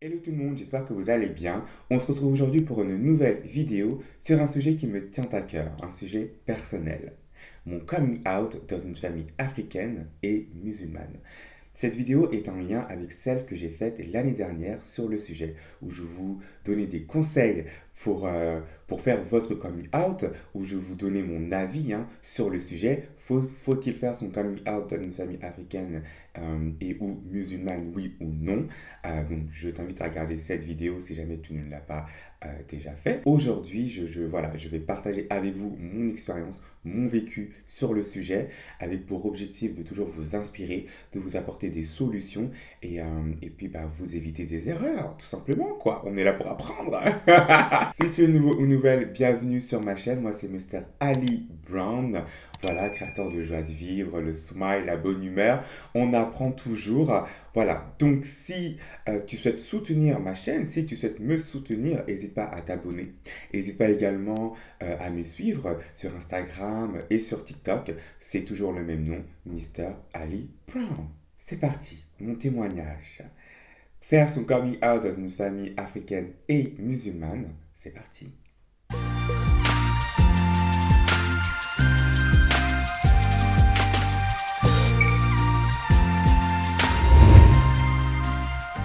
Hello tout le monde, j'espère que vous allez bien. On se retrouve aujourd'hui pour une nouvelle vidéo sur un sujet qui me tient à cœur, un sujet personnel. Mon coming out dans une famille africaine et musulmane. Cette vidéo est en lien avec celle que j'ai faite l'année dernière sur le sujet, où je vous donnais des conseils pour faire votre coming out, où je vous donnais mon avis sur le sujet. Faut-il faire son coming out dans une famille africaine et ou musulmane, oui ou non? Donc je t'invite à regarder cette vidéo si jamais tu ne l'as pas déjà fait. Aujourd'hui, voilà, je vais partager avec vous mon expérience, mon vécu sur le sujet, avec pour objectif de toujours vous inspirer, de vous apporter des solutions et puis vous éviter des erreurs, tout simplement, quoi. On est là pour apprendre. Si tu es nouveau ou nouvelle, bienvenue sur ma chaîne. Moi, c'est Mr. Ali Brown. Voilà, créateur de joie de vivre, le smile, la bonne humeur. On apprend toujours. Voilà, donc si tu souhaites soutenir ma chaîne, si tu souhaites me soutenir, n'hésite pas à t'abonner. N'hésite pas également à me suivre sur Instagram et sur TikTok. C'est toujours le même nom, Mr. Ali Brown. C'est parti, mon témoignage. Faire son coming out dans une famille africaine et musulmane, c'est parti.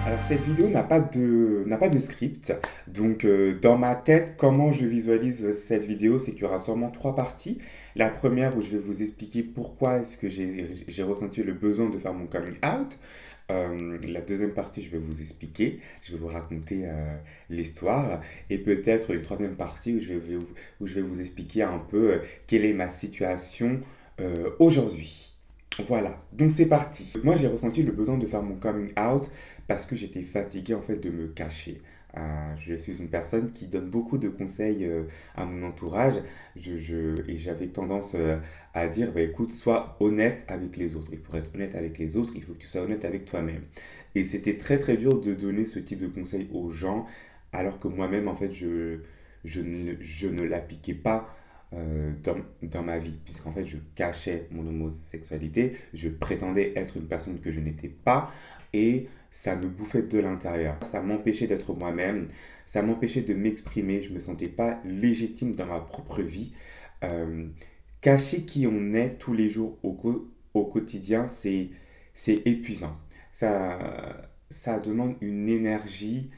Alors cette vidéo n'a pas de script, donc dans ma tête, comment je visualise cette vidéo, c'est qu'il y aura sûrement trois parties. La première où je vais vous expliquer pourquoi est-ce que j'ai ressenti le besoin de faire mon coming out. La deuxième partie, je vais vous expliquer, je vais vous raconter l'histoire. Et peut-être une troisième partie où je vais vous expliquer un peu quelle est ma situation aujourd'hui. Voilà, donc c'est parti. Moi, j'ai ressenti le besoin de faire mon coming out parce que j'étais fatigué en fait de me cacher. Je suis une personne qui donne beaucoup de conseils à mon entourage et j'avais tendance à dire, bah, écoute, sois honnête avec les autres. Et pour être honnête avec les autres, il faut que tu sois honnête avec toi-même. Et c'était très très dur de donner ce type de conseils aux gens alors que moi-même, en fait, je ne l'appliquais pas dans ma vie, puisqu'en fait je cachais mon homosexualité, je prétendais être une personne que je n'étais pas, et ça me bouffait de l'intérieur. Ça m'empêchait d'être moi-même, ça m'empêchait de m'exprimer, je me sentais pas légitime dans ma propre vie. Euh, Cacher qui on est tous les jours au quotidien, c'est épuisant. Ça demande une énergie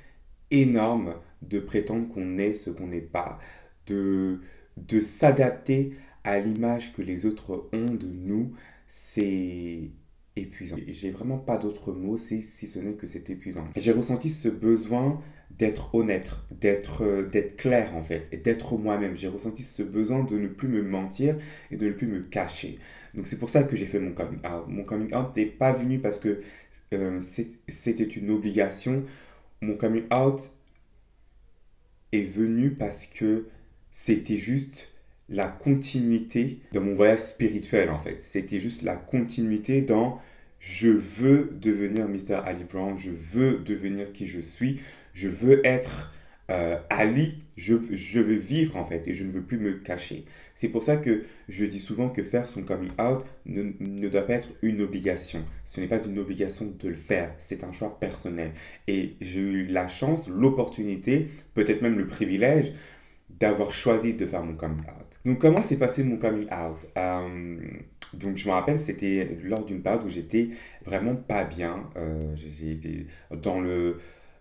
énorme de prétendre qu'on est ce qu'on n'est pas, de, de s'adapter à l'image que les autres ont de nous, c'est épuisant. J'ai vraiment pas d'autres mots si ce n'est que c'est épuisant. J'ai ressenti ce besoin d'être honnête, d'être clair en fait, et d'être moi-même. J'ai ressenti ce besoin de ne plus me mentir et de ne plus me cacher. Donc c'est pour ça que j'ai fait mon coming out. Mon coming out n'est pas venu parce que c'était une obligation. Mon coming out est venu parce que c'était juste la continuité de mon voyage spirituel en fait. C'était juste la continuité dans je veux devenir Mr. Ali Brown, je veux devenir qui je suis, je veux être Ali, je veux vivre en fait et je ne veux plus me cacher. C'est pour ça que je dis souvent que faire son coming out ne doit pas être une obligation. Ce n'est pas une obligation de le faire, c'est un choix personnel. Et j'ai eu la chance, l'opportunité, peut-être même le privilège d'avoir choisi de faire mon coming out. Donc comment s'est passé mon coming out? Donc je me rappelle, c'était lors d'une période où j'étais vraiment pas bien.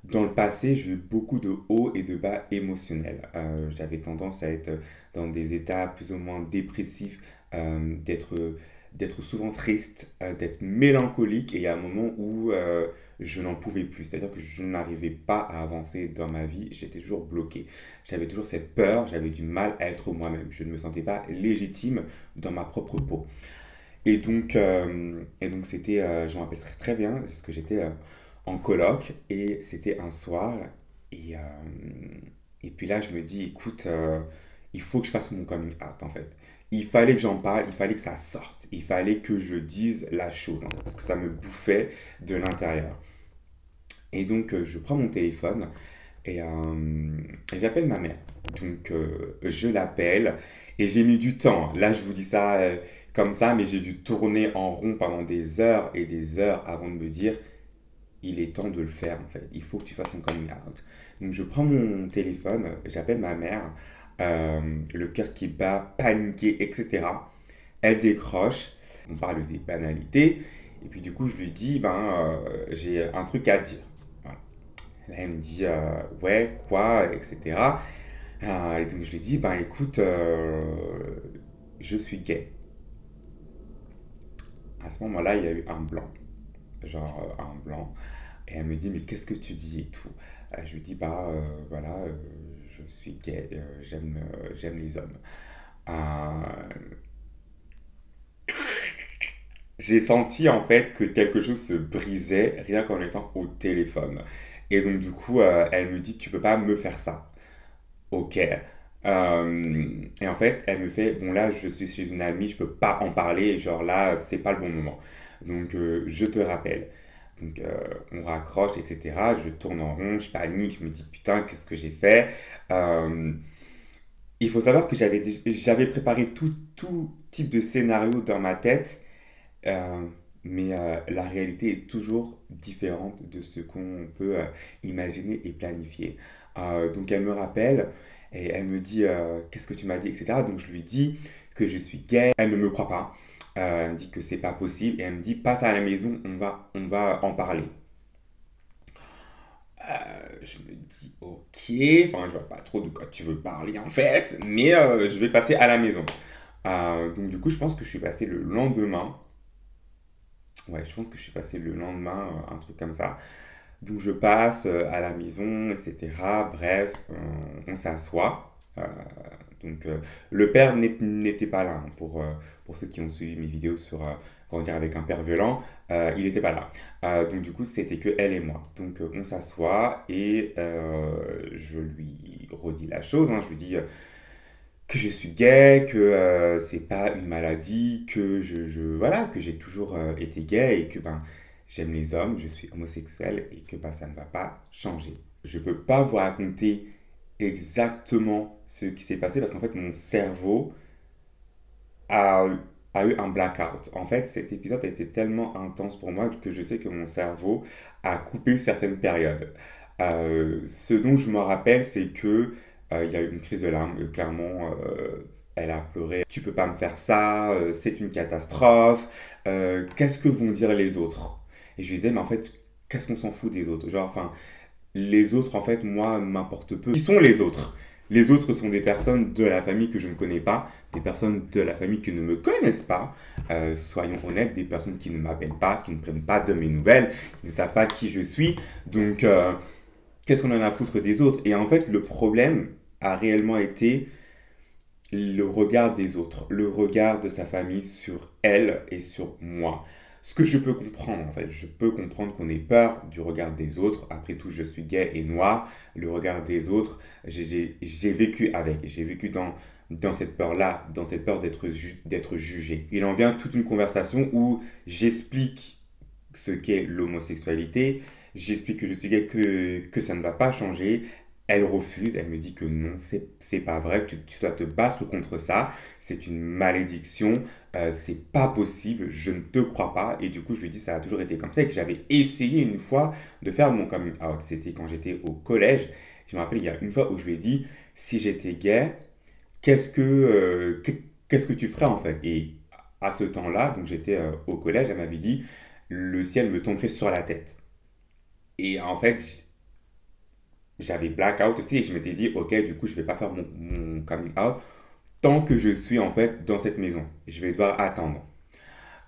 Dans le passé, j'ai eu beaucoup de hauts et de bas émotionnels. J'avais tendance à être dans des états plus ou moins dépressifs, d'être souvent triste, d'être mélancolique. Et il y a un moment où je n'en pouvais plus. C'est-à-dire que je n'arrivais pas à avancer dans ma vie. J'étais toujours bloqué. J'avais toujours cette peur. J'avais du mal à être moi-même. Je ne me sentais pas légitime dans ma propre peau. Et donc c'était, je me rappelle très, très bien, parce que j'étais en coloc et c'était un soir. Et, euh, et puis là, je me dis, écoute, il faut que je fasse mon coming out en fait. Il fallait que j'en parle, il fallait que ça sorte, il fallait que je dise la chose, en fait, parce que ça me bouffait de l'intérieur. Et donc, je prends mon téléphone et j'appelle ma mère. Donc, je l'appelle et j'ai mis du temps. Là, je vous dis ça comme ça, mais j'ai dû tourner en rond pendant des heures et des heures avant de me dire, il est temps de le faire en fait. Il faut que tu fasses ton coming out. Donc je prends mon téléphone, j'appelle ma mère, le cœur qui bat, paniqué, etc. Elle décroche, on parle des banalités, et puis du coup je lui dis, j'ai un truc à dire. Voilà. Là elle me dit, ouais, quoi, etc. Et donc je lui dis, écoute, je suis gay. À ce moment-là, il y a eu un blanc, genre un blanc. Et elle me dit, mais qu'est-ce que tu dis et tout. Je lui dis, voilà, je suis gay, j'aime les hommes. Euh, j'ai senti en fait que quelque chose se brisait rien qu'en étant au téléphone. Et donc du coup, elle me dit, tu peux pas me faire ça. Ok. Et en fait, elle me fait, bon là, je suis chez une amie, je peux pas en parler, genre là, c'est pas le bon moment. Donc, je te rappelle. Donc, on raccroche, etc. Je tourne en rond, je panique, je me dis, putain, qu'est-ce que j'ai fait? Euh, il faut savoir que j'avais préparé tout type de scénario dans ma tête, euh, mais la réalité est toujours différente de ce qu'on peut imaginer et planifier. Donc elle me rappelle et elle me dit qu'est-ce que tu m'as dit, etc. Donc je lui dis que je suis gay. Elle ne me croit pas. Elle me dit que c'est pas possible et elle me dit passe à la maison, on va en parler. Je me dis ok, enfin je vois pas trop de quoi tu veux parler en fait, mais je vais passer à la maison. Donc du coup je pense que je suis passé le lendemain. Ouais, je pense que je suis passé le lendemain, un truc comme ça. Donc je passe à la maison, etc. Bref, on s'assoit. Donc le père n'était pas là, hein, pour ceux qui ont suivi mes vidéos sur grandir avec un père violent, il n'était pas là. Donc du coup c'était que elle et moi. Donc on s'assoit et je lui redis la chose, hein. Je lui dis que je suis gay, que c'est pas une maladie, que voilà, que j'ai toujours été gay et que j'aime les hommes, je suis homosexuel et que ça ne va pas changer. Je peux pas vous raconter exactement ce qui s'est passé parce qu'en fait mon cerveau a, a eu un blackout. En fait, cet épisode a été tellement intense pour moi que je sais que mon cerveau a coupé certaines périodes. Ce dont je me rappelle, c'est que il y a eu une crise de larmes. Clairement, elle a pleuré. Tu peux pas me faire ça. C'est une catastrophe. Qu'est-ce que vont dire les autres? Et je lui disais, mais en fait, qu'est-ce qu'on s'en fout des autres? Genre, enfin, les autres, en fait, moi, m'importe peu. Qui sont les autres? Les autres sont des personnes de la famille que je ne connais pas, des personnes de la famille qui ne me connaissent pas, soyons honnêtes, des personnes qui ne m'appellent pas, qui ne prennent pas de mes nouvelles, qui ne savent pas qui je suis. Donc, qu'est-ce qu'on en a à foutre des autres? Et en fait, le problème a réellement été le regard des autres, le regard de sa famille sur elle et sur moi. Ce que je peux comprendre, en fait, je peux comprendre qu'on ait peur du regard des autres. Après tout, je suis gay et noir. Le regard des autres, j'ai vécu avec. J'ai vécu dans cette peur-là, dans cette peur d'être jugé. Il en vient toute une conversation où j'explique ce qu'est l'homosexualité. J'explique que je suis gay, que ça ne va pas changer. Elle refuse, elle me dit que non, c'est pas vrai, tu dois te battre contre ça, c'est une malédiction, c'est pas possible, je ne te crois pas. Et du coup, je lui dis, ça a toujours été comme ça et que j'avais essayé une fois de faire mon coming out. C'était quand j'étais au collège. Je me rappelle, il y a une fois où je lui ai dit, si j'étais gay, qu'est-ce que tu ferais en fait? Et à ce temps-là, donc j'étais au collège, elle m'avait dit, le ciel me tomberait sur la tête. Et en fait, j'avais blackout aussi et je m'étais dit, ok, du coup, je vais pas faire mon coming out tant que je suis en fait dans cette maison. Je vais devoir attendre.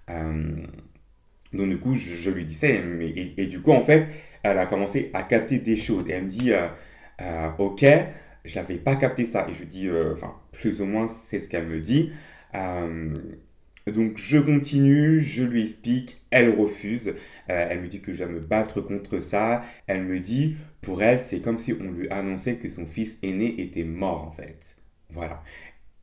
Euh, donc, du coup, je lui disais, et du coup, en fait, elle a commencé à capter des choses. Et elle me dit, ok, je n'avais pas capté ça. Et je lui dis, enfin, plus ou moins, c'est ce qu'elle me dit. Euh, donc je continue, je lui explique, elle refuse. Elle me dit que je dois me battre contre ça. Elle me dit, pour elle, c'est comme si on lui annonçait que son fils aîné était mort en fait. Voilà.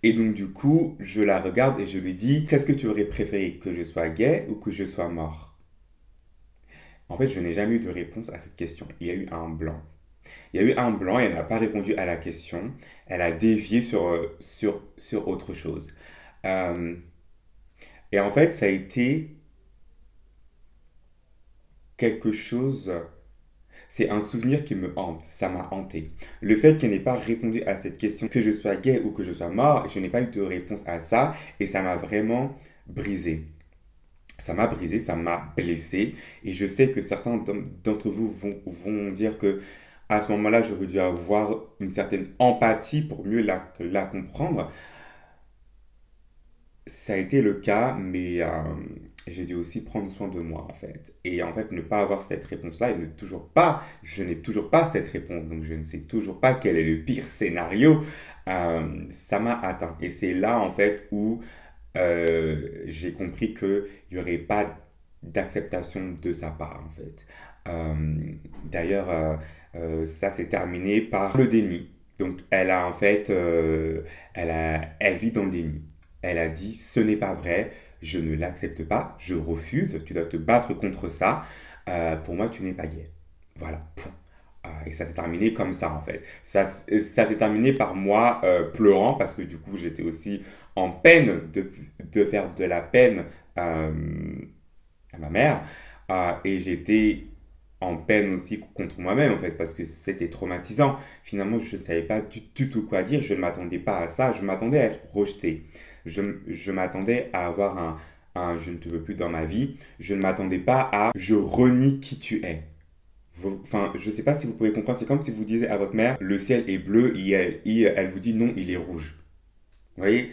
Et donc du coup, je la regarde et je lui dis, qu'est-ce que tu aurais préféré, que je sois gay ou que je sois mort? En fait, je n'ai jamais eu de réponse à cette question. Il y a eu un blanc. Il y a eu un blanc et elle n'a pas répondu à la question. Elle a dévié sur autre chose. Euh, et en fait, ça a été quelque chose, c'est un souvenir qui me hante, ça m'a hanté. Le fait qu'elle n'ait pas répondu à cette question, que je sois gay ou que je sois mort, je n'ai pas eu de réponse à ça et ça m'a vraiment brisé. Ça m'a brisé, ça m'a blessé et je sais que certains d'entre vous vont dire que à ce moment-là, j'aurais dû avoir une certaine empathie pour mieux la comprendre. Ça a été le cas, mais j'ai dû aussi prendre soin de moi, en fait. Et en fait, ne pas avoir cette réponse-là, et ne toujours pas, je n'ai toujours pas cette réponse, donc je ne sais toujours pas quel est le pire scénario, ça m'a atteint. Et c'est là, en fait, où j'ai compris qu'il n'y aurait pas d'acceptation de sa part, en fait. D'ailleurs, ça s'est terminé par le déni. Donc, elle a, en fait, elle vit dans le déni. Elle a dit, ce n'est pas vrai, je ne l'accepte pas, je refuse, tu dois te battre contre ça. Pour moi, tu n'es pas gay. Voilà. Et ça s'est terminé comme ça, en fait. Ça s'est terminé par moi pleurant parce que du coup, j'étais aussi en peine de faire de la peine euh, à ma mère. Et j'étais en peine aussi contre moi-même, en fait, parce que c'était traumatisant. Finalement, je ne savais pas du tout quoi dire. Je ne m'attendais pas à ça. Je m'attendais à être rejeté. Je m'attendais à avoir un je ne te veux plus dans ma vie. Je ne m'attendais pas à je renie qui tu es. Enfin, je ne sais pas si vous pouvez comprendre. C'est comme si vous disiez à votre mère, le ciel est bleu et elle vous dit non, il est rouge. Vous voyez,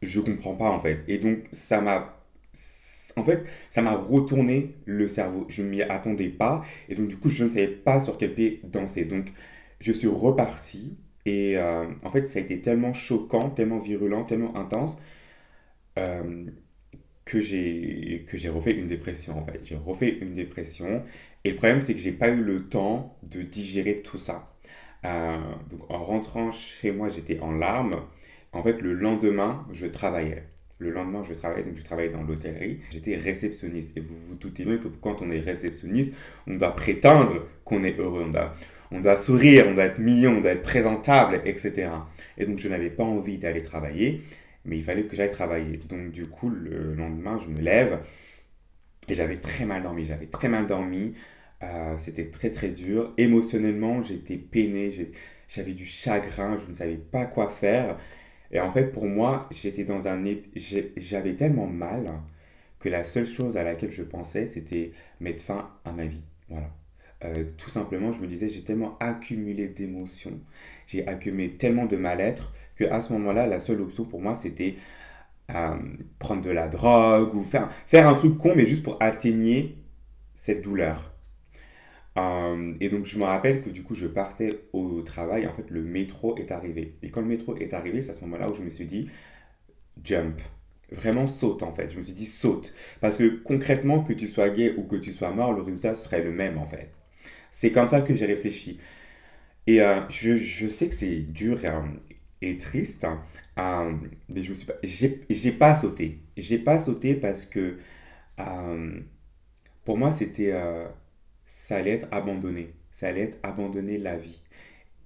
je comprends pas en fait. Et donc, en fait, ça m'a retourné le cerveau. Je ne m'y attendais pas. Et donc, du coup, je ne savais pas sur quel pied danser. Donc, je suis reparti. Et en fait, ça a été tellement choquant, tellement virulent, tellement intense euh, que j'ai refait une dépression en fait. J'ai refait une dépression. Et le problème, c'est que j'ai pas eu le temps de digérer tout ça. Donc, en rentrant chez moi, j'étais en larmes. En fait, le lendemain, je travaillais. Le lendemain, je travaillais, donc je travaillais dans l'hôtellerie. J'étais réceptionniste. Et vous vous doutez bien que quand on est réceptionniste, on doit prétendre qu'on est heureux. On doit sourire, on doit être mignon, on doit être présentable, etc. Et donc, je n'avais pas envie d'aller travailler, mais il fallait que j'aille travailler. Donc, du coup, le lendemain, je me lève et j'avais très mal dormi. J'avais très mal dormi. C'était très, très dur. Émotionnellement, j'étais peiné. J'avais du chagrin. Je ne savais pas quoi faire. Et en fait, pour moi, j'avais tellement mal que la seule chose à laquelle je pensais, c'était mettre fin à ma vie. Voilà. Tout simplement, je me disais, j'ai tellement accumulé d'émotions, j'ai accumulé tellement de mal-être que à ce moment-là, la seule option pour moi, c'était euh, prendre de la drogue ou faire un truc con, mais juste pour atténuer cette douleur. Et donc, je me rappelle que du coup, je partais au travail. En fait, le métro est arrivé. Et quand le métro est arrivé, c'est à ce moment-là où je me suis dit, jump. Vraiment saute en fait. Je me suis dit saute. Parce que concrètement, que tu sois gay ou que tu sois mort, le résultat serait le même en fait. C'est comme ça que j'ai réfléchi. Et je sais que c'est dur et triste, hein, mais je me suis pas, j'ai pas sauté. J'ai pas sauté parce que euh, pour moi, ça allait être abandonné. Ça allait être abandonner la vie.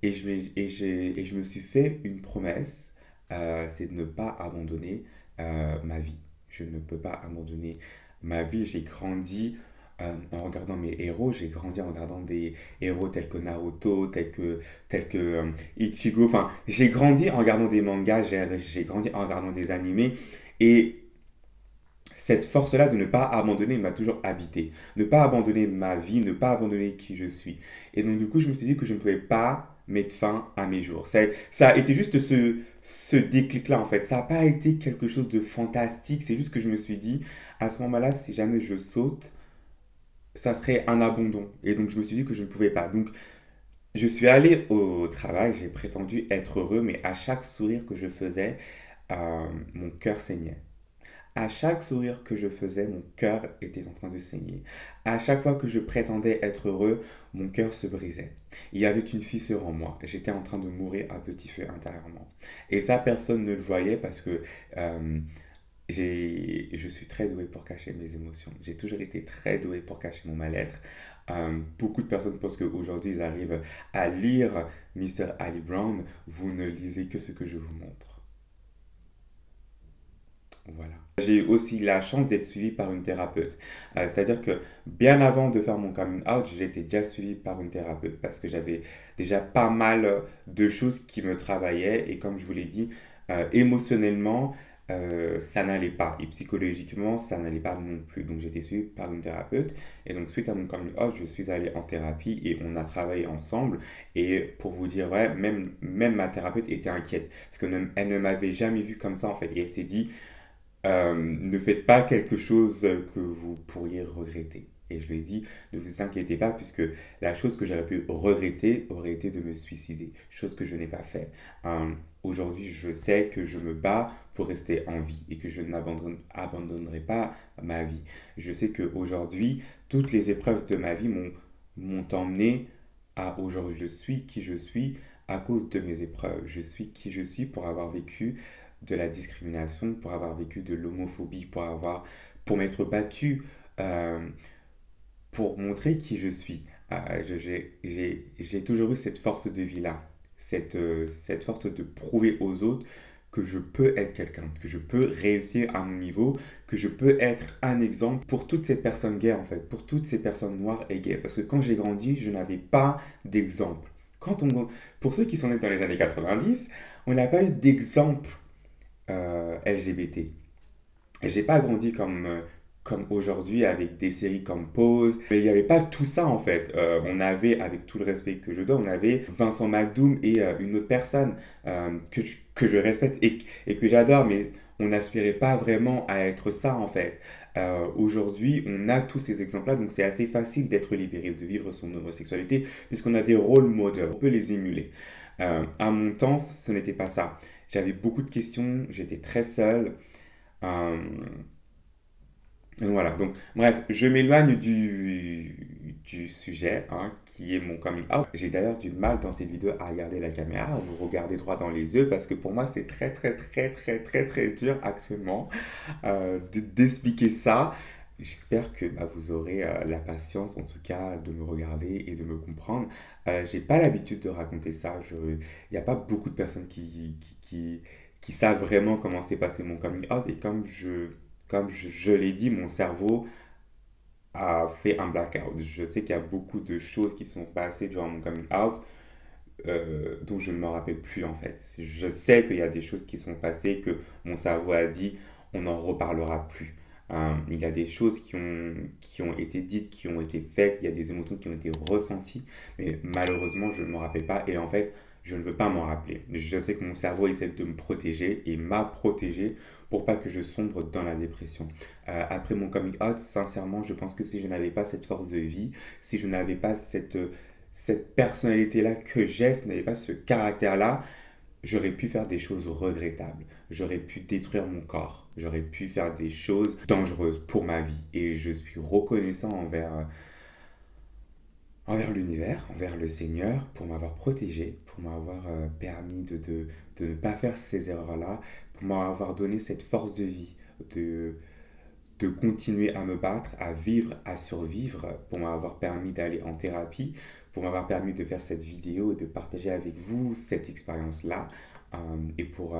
Et je me suis fait une promesse, c'est de ne pas abandonner ma vie. Je ne peux pas abandonner ma vie. J'ai grandi en regardant mes héros. J'ai grandi en regardant des héros tels que Naruto, tels que Ichigo. Enfin, j'ai grandi en regardant des mangas. J'ai grandi en regardant des animés. Et cette force-là de ne pas abandonner m'a toujours habité. Ne pas abandonner ma vie, ne pas abandonner qui je suis. Et donc, du coup, je me suis dit que je ne pouvais pas mettre fin à mes jours. Ça a été juste ce déclic-là, en fait. Ça n'a pas été quelque chose de fantastique. C'est juste que je me suis dit, à ce moment-là, si jamais je saute, ça serait un abandon. Et donc, je me suis dit que je ne pouvais pas. Donc, je suis allé au travail, j'ai prétendu être heureux, mais à chaque sourire que je faisais, mon cœur saignait. À chaque sourire que je faisais, mon cœur était en train de saigner. À chaque fois que je prétendais être heureux, mon cœur se brisait. Il y avait une fissure en moi. J'étais en train de mourir à petit feu intérieurement. Et ça, personne ne le voyait parce que euh, je suis très doué pour cacher mes émotions. J'ai toujours été très doué pour cacher mon mal-être. Beaucoup de personnes pensent qu'aujourd'hui, ils arrivent à lire Mr. Ali Brown. Vous ne lisez que ce que je vous montre. Voilà. J'ai aussi la chance d'être suivi par une thérapeute. C'est-à-dire que bien avant de faire mon coming out, j'étais déjà suivi par une thérapeute parce que j'avais déjà pas mal de choses qui me travaillaient et comme je vous l'ai dit, émotionnellement, ça n'allait pas et psychologiquement, ça n'allait pas non plus. Donc j'étais suivi par une thérapeute et donc suite à mon coming out, je suis allé en thérapie et on a travaillé ensemble et pour vous dire vrai, même ma thérapeute était inquiète parce qu'elle ne m'avait jamais vu comme ça en fait et elle s'est dit ne faites pas quelque chose que vous pourriez regretter. Et je lui ai dit, ne vous inquiétez pas, puisque la chose que j'aurais pu regretter aurait été de me suicider, chose que je n'ai pas fait. Aujourd'hui, je sais que je me bats pour rester en vie et que je n'abandonnerai pas ma vie. Je sais qu'aujourd'hui, toutes les épreuves de ma vie m'ont emmené à aujourd'hui. Je suis qui je suis à cause de mes épreuves. Je suis qui je suis pour avoir vécu de la discrimination, pour avoir vécu de l'homophobie, pour m'être battu, euh, pour montrer qui je suis. J'ai toujours eu cette force de vie-là, cette force de prouver aux autres que je peux être quelqu'un, que je peux réussir à mon niveau, que je peux être un exemple pour toutes ces personnes gays en fait, pour toutes ces personnes noires et gays. Parce que quand j'ai grandi, je n'avais pas d'exemple. Pour ceux qui sont nés dans les années 90, on n'a pas eu d'exemple LGBT. Et j'ai pas grandi comme aujourd'hui avec des séries comme Pose, mais il n'y avait pas tout ça en fait. On avait, avec tout le respect que je donne, on avait Vincent McDoom et une autre personne que je respecte et que j'adore, mais on n'aspirait pas vraiment à être ça en fait. Aujourd'hui, on a tous ces exemples-là, donc c'est assez facile d'être libéré, de vivre son homosexualité, puisqu'on a des rôles modèles, on peut les émuler. À mon temps, ce n'était pas ça. J'avais beaucoup de questions, j'étais très seul. Euh, voilà, donc bref, je m'éloigne du sujet qui est mon coming out. J'ai d'ailleurs du mal dans cette vidéo à regarder la caméra, à vous regarder droit dans les yeux parce que pour moi c'est très très très très très très dur actuellement d'expliquer ça. J'espère que vous aurez la patience en tout cas de me regarder et de me comprendre. J'ai pas l'habitude de raconter ça. Il n'y a pas beaucoup de personnes qui savent vraiment comment s'est passé mon coming out et comme je l'ai dit, mon cerveau a fait un blackout. Je sais qu'il y a beaucoup de choses qui sont passées durant mon coming out dont je ne me rappelle plus en fait. Je sais qu'il y a des choses qui sont passées que mon cerveau a dit on n'en reparlera plus. Il y a des choses qui ont été dites, qui ont été faites, il y a des émotions qui ont été ressenties, mais malheureusement je ne me rappelle pas et en fait je ne veux pas m'en rappeler. Je sais que mon cerveau essaie de me protéger et m'a protégé pour pas que je sombre dans la dépression. Après mon coming out, sincèrement, je pense que si je n'avais pas cette force de vie, si je n'avais pas cette personnalité-là que j'ai, si je n'avais pas ce caractère-là, j'aurais pu faire des choses regrettables. J'aurais pu détruire mon corps. J'aurais pu faire des choses dangereuses pour ma vie. Et je suis reconnaissant envers l'univers, envers le Seigneur, pour m'avoir protégé, pour m'avoir permis de ne pas faire ces erreurs-là, pour m'avoir donné cette force de vie, de, de continuer à me battre, à vivre, à survivre, pour m'avoir permis d'aller en thérapie, pour m'avoir permis de faire cette vidéo et de partager avec vous cette expérience-là, et pour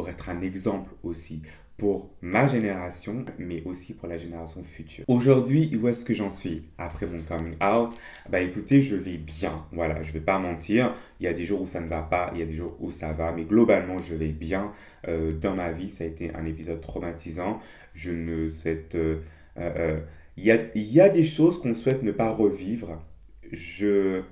être un exemple aussi pour ma génération, mais aussi pour la génération future. Aujourd'hui, où est-ce que j'en suis après mon coming out? Écoutez, je vais bien. Voilà, je vais pas mentir. Il y a des jours où ça ne va pas, il y a des jours où ça va, mais globalement, je vais bien. Dans ma vie, ça a été un épisode traumatisant. Je ne souhaite... il y a des choses qu'on souhaite ne pas revivre. Je,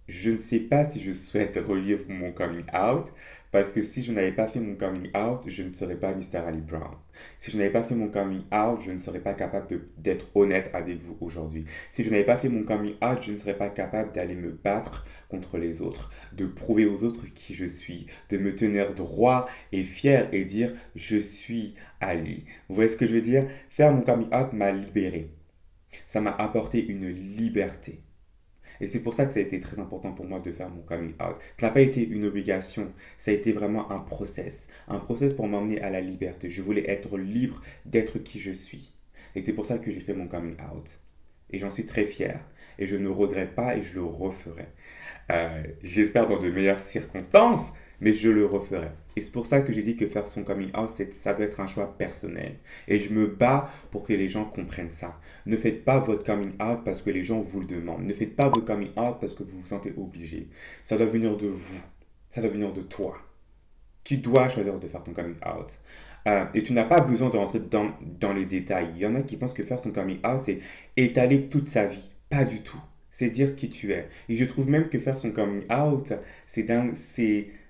je ne sais pas si je souhaite revivre mon coming out. Parce que si je n'avais pas fait mon coming out, je ne serais pas Mr. Ali Brown. Si je n'avais pas fait mon coming out, je ne serais pas capable d'être honnête avec vous aujourd'hui. Si je n'avais pas fait mon coming out, je ne serais pas capable d'aller me battre contre les autres, de prouver aux autres qui je suis, de me tenir droit et fier et dire je suis Ali. Vous voyez ce que je veux dire? Faire mon coming out m'a libéré. Ça m'a apporté une liberté. Et c'est pour ça que ça a été très important pour moi de faire mon coming out. Ça n'a pas été une obligation, ça a été vraiment un process. Un process pour m'emmener à la liberté. Je voulais être libre d'être qui je suis. Et c'est pour ça que j'ai fait mon coming out. Et j'en suis très fier. et je ne regrette pas et je le referai. J'espère dans de meilleures circonstances, mais je le referai. Et c'est pour ça que je dis que faire son coming out, ça doit être un choix personnel. Et je me bats pour que les gens comprennent ça. Ne faites pas votre coming out parce que les gens vous le demandent. Ne faites pas votre coming out parce que vous vous sentez obligé. Ça doit venir de vous. Ça doit venir de toi. Tu dois choisir de faire ton coming out. Et tu n'as pas besoin de rentrer dans les détails. Il y en a qui pensent que faire son coming out, c'est étaler toute sa vie. Pas du tout. C'est dire qui tu es. Et je trouve même que faire son coming out,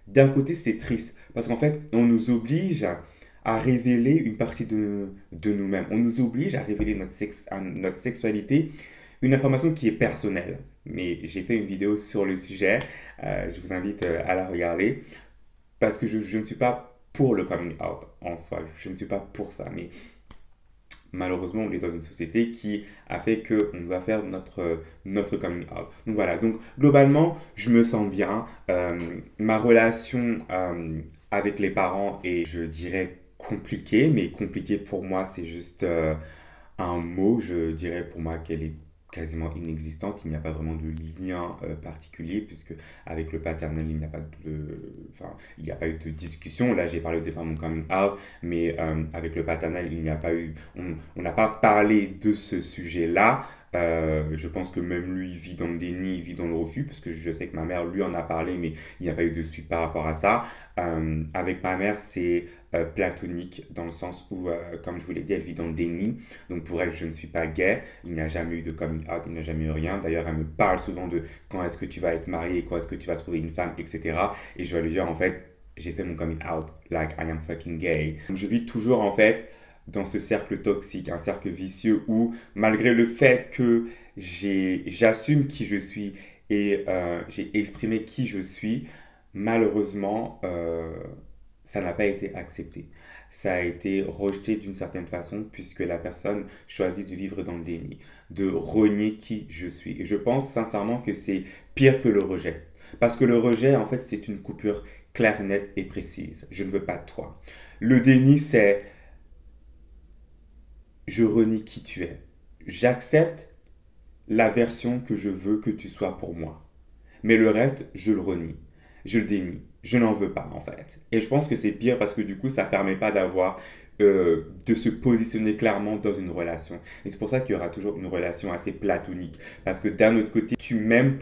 d'un côté, c'est triste. Parce qu'en fait, on nous oblige à révéler une partie de nous-mêmes. On nous oblige à révéler notre sexualité, une information qui est personnelle. Mais j'ai fait une vidéo sur le sujet. Je vous invite à la regarder. Parce que je ne suis pas pour le coming out en soi. Je ne suis pas pour ça. Mais malheureusement, on est dans une société qui a fait qu'on doit faire notre coming out. Donc voilà, donc globalement, je me sens bien. Ma relation avec les parents est, je dirais, compliquée, mais compliquée pour moi, c'est juste un mot. Je dirais pour moi qu'elle est quasiment inexistante. Il n'y a pas vraiment de lien particulier, puisque avec le paternel, il n'y a pas eu de discussion. Là, j'ai parlé de faire mon coming out, mais avec le paternel, il n'y a pas eu, on n'a pas parlé de ce sujet-là. Je pense que même lui, il vit dans le déni, il vit dans le refus, parce que je sais que ma mère, lui, en a parlé, mais il n'y a pas eu de suite par rapport à ça. Avec ma mère, c'est platonique, dans le sens où, comme je vous l'ai dit, elle vit dans le déni. Donc pour elle, je ne suis pas gay. Il n'y a jamais eu de coming out, il n'y a jamais eu rien. D'ailleurs, elle me parle souvent de quand est-ce que tu vas être marié, quand est-ce que tu vas trouver une femme, etc. Et je vais lui dire, en fait, j'ai fait mon coming out, like I am fucking gay. Donc, je vis toujours, en fait, dans ce cercle toxique, un cercle vicieux où, malgré le fait que j'assume qui je suis et j'ai exprimé qui je suis, malheureusement, ça n'a pas été accepté. Ça a été rejeté d'une certaine façon puisque la personne choisit de vivre dans le déni, de renier qui je suis. Et je pense sincèrement que c'est pire que le rejet. Parce que le rejet, en fait, c'est une coupure claire, nette et précise. Je ne veux pas de toi. Le déni, c'est je renie qui tu es. J'accepte la version que je veux que tu sois pour moi. Mais le reste, je le renie. Je le dénie. Je n'en veux pas, en fait. Et je pense que c'est pire parce que du coup, ça ne permet pas de se positionner clairement dans une relation. Et c'est pour ça qu'il y aura toujours une relation assez platonique. Parce que d'un autre côté, tu aimes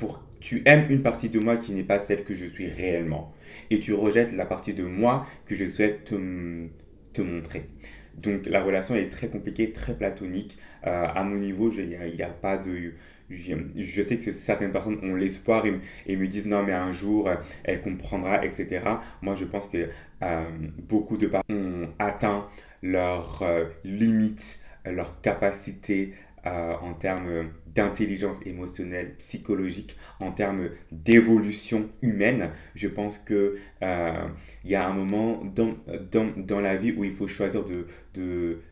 une partie de moi qui n'est pas celle que je suis réellement. Et tu rejettes la partie de moi que je souhaite te montrer. Donc la relation est très compliquée, très platonique. À mon niveau, il y a pas de... Je sais que certaines personnes ont l'espoir et me disent non mais un jour elle comprendra, etc. Moi je pense que beaucoup de personnes ont atteint leurs limites, leur capacité en termes d'intelligence émotionnelle, psychologique, en termes d'évolution humaine. Je pense que il y a un moment dans la vie où il faut choisir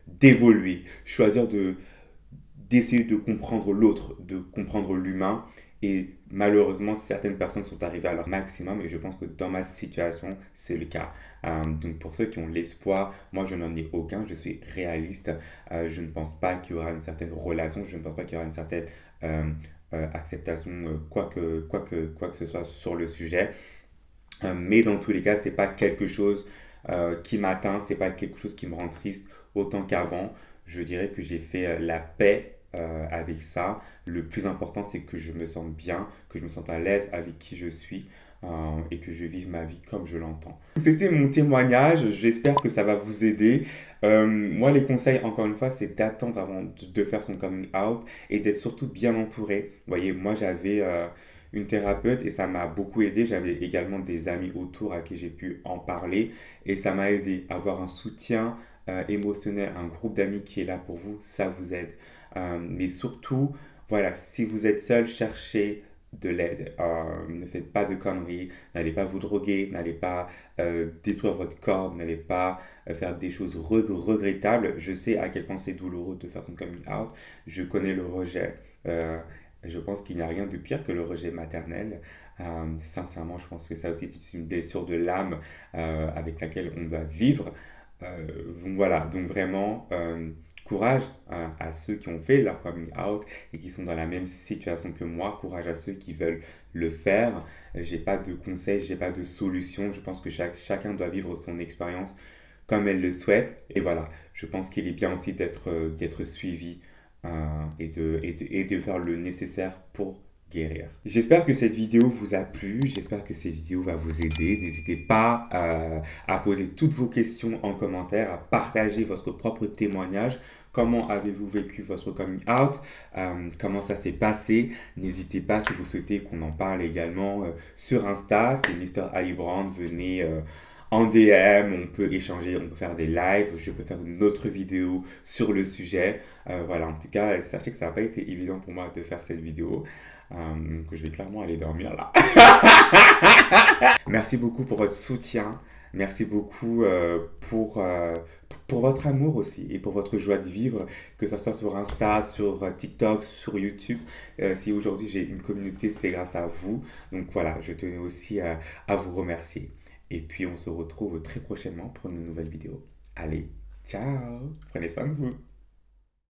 d'évoluer, choisir d'essayer de comprendre l'autre, de comprendre l'humain. Et malheureusement, certaines personnes sont arrivées à leur maximum et je pense que dans ma situation, c'est le cas. Donc pour ceux qui ont l'espoir, moi je n'en ai aucun, je suis réaliste. Je ne pense pas qu'il y aura une certaine relation, je ne pense pas qu'il y aura une certaine acceptation, quoi que ce soit sur le sujet. Mais dans tous les cas, c'est pas quelque chose qui m'atteint, c'est pas quelque chose qui me rend triste autant qu'avant. Je dirais que j'ai fait la paix avec ça. Le plus important, c'est que je me sente bien, que je me sente à l'aise avec qui je suis et que je vive ma vie comme je l'entends. C'était mon témoignage. J'espère que ça va vous aider. Moi, les conseils, encore une fois, c'est d'attendre avant de faire son coming out et d'être surtout bien entouré. Vous voyez, moi, j'avais une thérapeute et ça m'a beaucoup aidé. J'avais également des amis autour à qui j'ai pu en parler et ça m'a aidé à avoir un soutien émotionnel, un groupe d'amis qui est là pour vous, ça vous aide. Mais surtout, voilà, si vous êtes seul, cherchez de l'aide. Ne faites pas de conneries, n'allez pas vous droguer, n'allez pas détruire votre corps, n'allez pas faire des choses regrettables. Je sais à quel point c'est douloureux de faire son coming out. Je connais le rejet. Je pense qu'il n'y a rien de pire que le rejet maternel. Sincèrement, je pense que ça aussi, c'est une blessure de l'âme avec laquelle on doit vivre. Donc voilà, donc vraiment, Courage à ceux qui ont fait leur coming out et qui sont dans la même situation que moi. Courage à ceux qui veulent le faire. J'ai pas de conseils, j'ai pas de solution. Je pense que chacun doit vivre son expérience comme elle le souhaite. Et voilà, je pense qu'il est bien aussi d'être suivi et de faire le nécessaire pour guérir. J'espère que cette vidéo vous a plu, j'espère que cette vidéo va vous aider. N'hésitez pas à poser toutes vos questions en commentaire, à partager votre propre témoignage. Comment avez-vous vécu votre coming out? Comment ça s'est passé? N'hésitez pas si vous souhaitez qu'on en parle également sur Insta. C'est Mr. Ali Brand. Venez en DM, on peut échanger, on peut faire des lives. Je peux faire une autre vidéo sur le sujet. Voilà, en tout cas, sachez que ça n'a pas été évident pour moi de faire cette vidéo. Donc je vais clairement aller dormir là. Merci beaucoup pour votre soutien. Merci beaucoup pour votre amour aussi et pour votre joie de vivre, que ce soit sur Insta, sur TikTok, sur YouTube. Si aujourd'hui j'ai une communauté, c'est grâce à vous. Donc voilà, je tenais aussi à vous remercier. Et puis on se retrouve très prochainement pour une nouvelle vidéo. Allez, ciao! Prenez soin de vous.